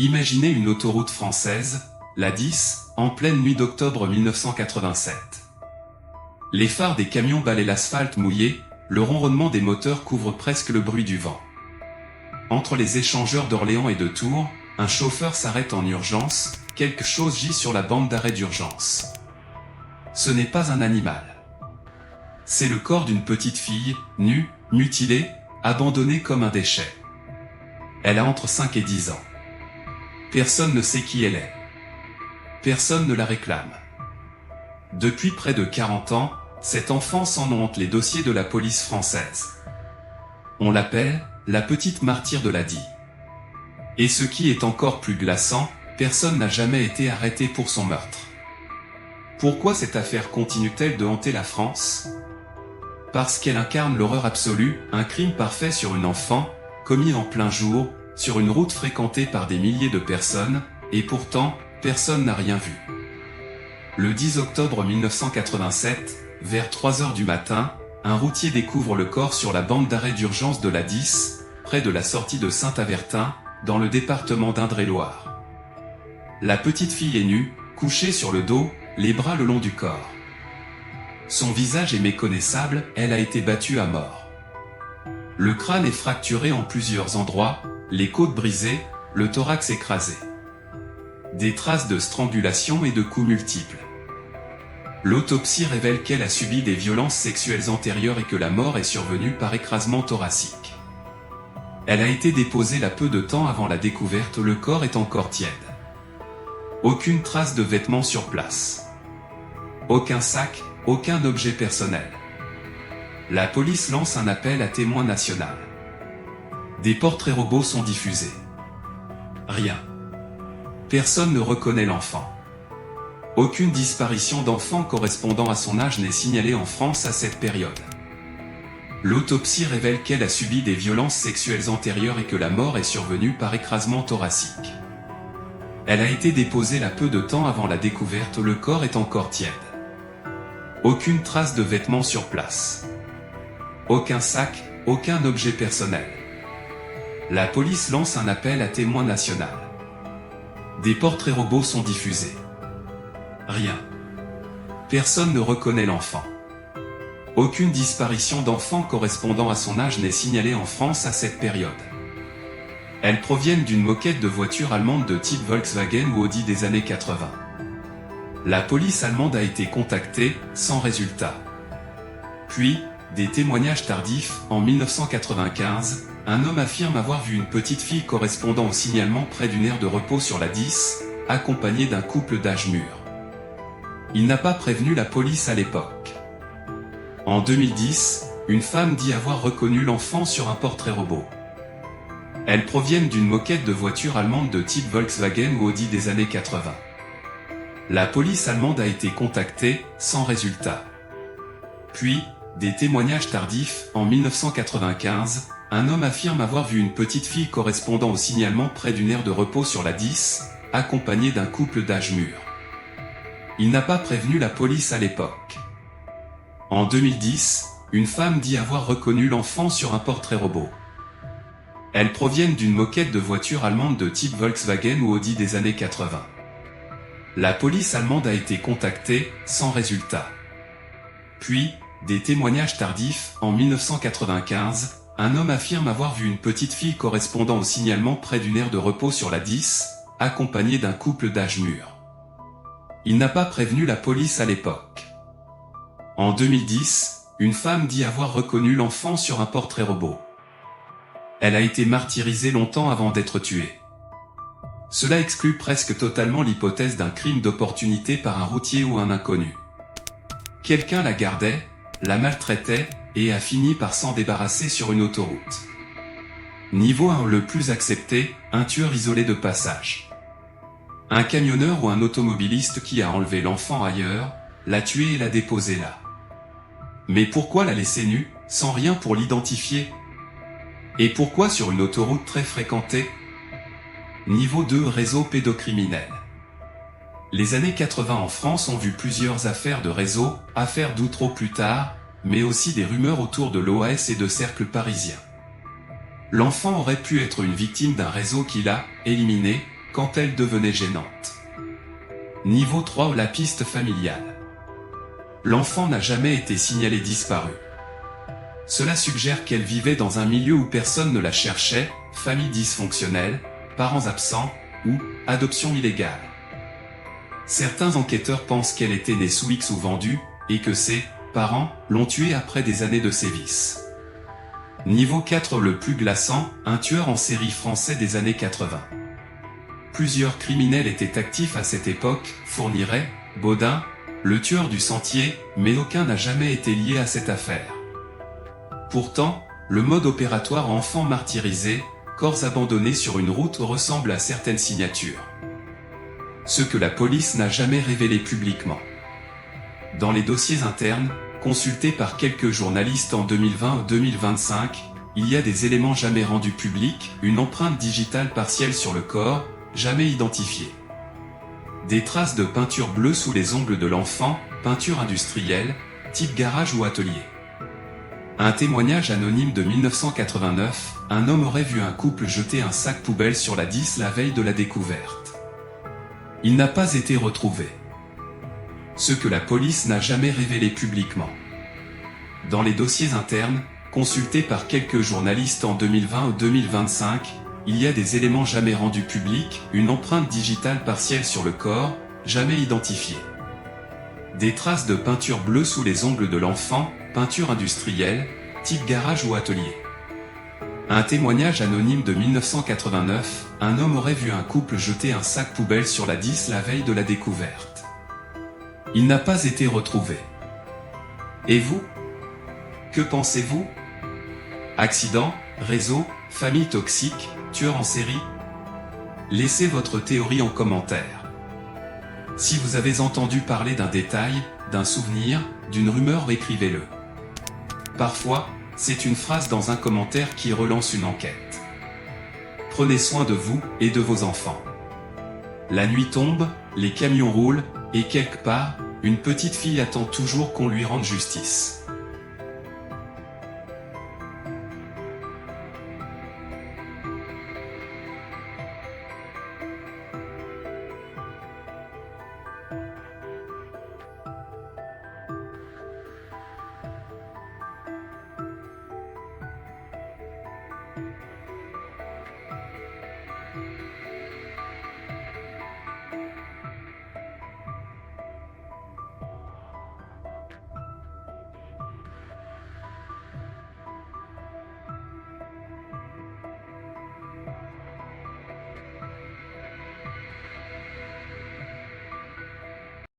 Imaginez une autoroute française, la 10, en pleine nuit d'octobre 1987. Les phares des camions balaient l'asphalte mouillé, le ronronnement des moteurs couvre presque le bruit du vent. Entre les échangeurs d'Orléans et de Tours, un chauffeur s'arrête en urgence, quelque chose gît sur la bande d'arrêt d'urgence. Ce n'est pas un animal. C'est le corps d'une petite fille, nue, mutilée, abandonnée comme un déchet. Elle a entre 5 et 10 ans. Personne ne sait qui elle est. Personne ne la réclame. Depuis près de 40 ans, cet enfant s'enhante les dossiers de la police française. On l'appelle la petite martyre de l'A-DI. Et ce qui est encore plus glaçant, personne n'a jamais été arrêté pour son meurtre. Pourquoi cette affaire continue-t-elle de hanter la France? Parce qu'elle incarne l'horreur absolue, un crime parfait sur une enfant, commis en plein jour, sur une route fréquentée par des milliers de personnes, et pourtant, personne n'a rien vu. Le 10 octobre 1987, vers 3 heures du matin, un routier découvre le corps sur la bande d'arrêt d'urgence de la 10, près de la sortie de Saint-Avertin, dans le département d'Indre-et-Loire. La petite fille est nue, couchée sur le dos, les bras le long du corps. Son visage est méconnaissable, elle a été battue à mort. Le crâne est fracturé en plusieurs endroits, les côtes brisées, le thorax écrasé. Des traces de strangulation et de coups multiples. L'autopsie révèle qu'elle a subi des violences sexuelles antérieures et que la mort est survenue par écrasement thoracique. Elle a été déposée là peu de temps avant la découverte, le corps est encore tiède. Aucune trace de vêtements sur place. Aucun sac, aucun objet personnel. La police lance un appel à témoin national. Des portraits robots sont diffusés. Rien. Personne ne reconnaît l'enfant. Aucune disparition d'enfant correspondant à son âge n'est signalée en France à cette période. L'autopsie révèle qu'elle a subi des violences sexuelles antérieures et que la mort est survenue par écrasement thoracique. Elle a été déposée là peu de temps avant la découverte, le corps est encore tiède. Aucune trace de vêtements sur place. Aucun sac, aucun objet personnel. La police lance un appel à témoin national. Des portraits robots sont diffusés. Rien. Personne ne reconnaît l'enfant. Aucune disparition d'enfant correspondant à son âge n'est signalée en France à cette période. Elles proviennent d'une moquette de voiture allemande de type Volkswagen ou Audi des années 80. La police allemande a été contactée, sans résultat. Puis, des témoignages tardifs, en 1995, un homme affirme avoir vu une petite fille correspondant au signalement près d'une aire de repos sur la 10, accompagnée d'un couple d'âge mûr. Il n'a pas prévenu la police à l'époque. En 2010, une femme dit avoir reconnu l'enfant sur un portrait robot. Elles proviennent d'une moquette de voiture allemande de type Volkswagen ou Audi des années 80. La police allemande a été contactée, sans résultat. Puis, des témoignages tardifs, en 1995, un homme affirme avoir vu une petite fille correspondant au signalement près d'une aire de repos sur la 10, accompagnée d'un couple d'âge mûr. Il n'a pas prévenu la police à l'époque. En 2010, une femme dit avoir reconnu l'enfant sur un portrait robot. Elles proviennent d'une moquette de voiture allemande de type Volkswagen ou Audi des années 80. La police allemande a été contactée, sans résultat. Puis, des témoignages tardifs, en 1995, un homme affirme avoir vu une petite fille correspondant au signalement près d'une aire de repos sur la 10, accompagnée d'un couple d'âge mûr. Il n'a pas prévenu la police à l'époque. En 2010, une femme dit avoir reconnu l'enfant sur un portrait robot. Elle a été martyrisée longtemps avant d'être tuée. Cela exclut presque totalement l'hypothèse d'un crime d'opportunité par un routier ou un inconnu. Quelqu'un la gardait, la maltraitait, et a fini par s'en débarrasser sur une autoroute. Niveau 1 le plus accepté, un tueur isolé de passage. Un camionneur ou un automobiliste qui a enlevé l'enfant ailleurs, l'a tué et l'a déposé là. Mais pourquoi la laisser nue, sans rien pour l'identifier? Et pourquoi sur une autoroute très fréquentée? Niveau 2 réseau pédocriminel. Les années 80 en France ont vu plusieurs affaires de réseau, affaires d'Outreau plus tard, mais aussi des rumeurs autour de l'OAS et de cercles parisiens. L'enfant aurait pu être une victime d'un réseau qui l'a éliminé, quand elle devenait gênante. Niveau 3, la piste familiale. L'enfant n'a jamais été signalé disparu. Cela suggère qu'elle vivait dans un milieu où personne ne la cherchait, famille dysfonctionnelle, parents absents, ou adoption illégale. Certains enquêteurs pensent qu'elle était née sous X ou vendue, et que ses parents l'ont tuée après des années de sévices. Niveau 4, le plus glaçant, un tueur en série français des années 80. Plusieurs criminels étaient actifs à cette époque, Fourniret, Baudin, le tueur du Sentier, mais aucun n'a jamais été lié à cette affaire. Pourtant, le mode opératoire enfant martyrisé, corps abandonnés sur une route ressemble à certaines signatures. Ce que la police n'a jamais révélé publiquement. Dans les dossiers internes, consultés par quelques journalistes en 2020 ou 2025, il y a des éléments jamais rendus publics, une empreinte digitale partielle sur le corps, jamais identifiée. Des traces de peinture bleue sous les ongles de l'enfant, peinture industrielle, type garage ou atelier. Un témoignage anonyme de 1989, un homme aurait vu un couple jeter un sac poubelle sur la 10 la veille de la découverte. Il n'a pas été retrouvé. Ce que la police n'a jamais révélé publiquement. Dans les dossiers internes, consultés par quelques journalistes en 2020 ou 2025, il y a des éléments jamais rendus publics, une empreinte digitale partielle sur le corps, jamais identifiée. Des traces de peinture bleue sous les ongles de l'enfant, peinture industrielle, type garage ou atelier. Un témoignage anonyme de 1989, un homme aurait vu un couple jeter un sac poubelle sur la 10 la veille de la découverte. Il n'a pas été retrouvé. Et vous? Que pensez-vous? Accident, réseau, famille toxique, tueur en série? Laissez votre théorie en commentaire. Si vous avez entendu parler d'un détail, d'un souvenir, d'une rumeur, écrivez-le. Parfois, c'est une phrase dans un commentaire qui relance une enquête. Prenez soin de vous et de vos enfants. La nuit tombe, les camions roulent, et quelque part, une petite fille attend toujours qu'on lui rende justice.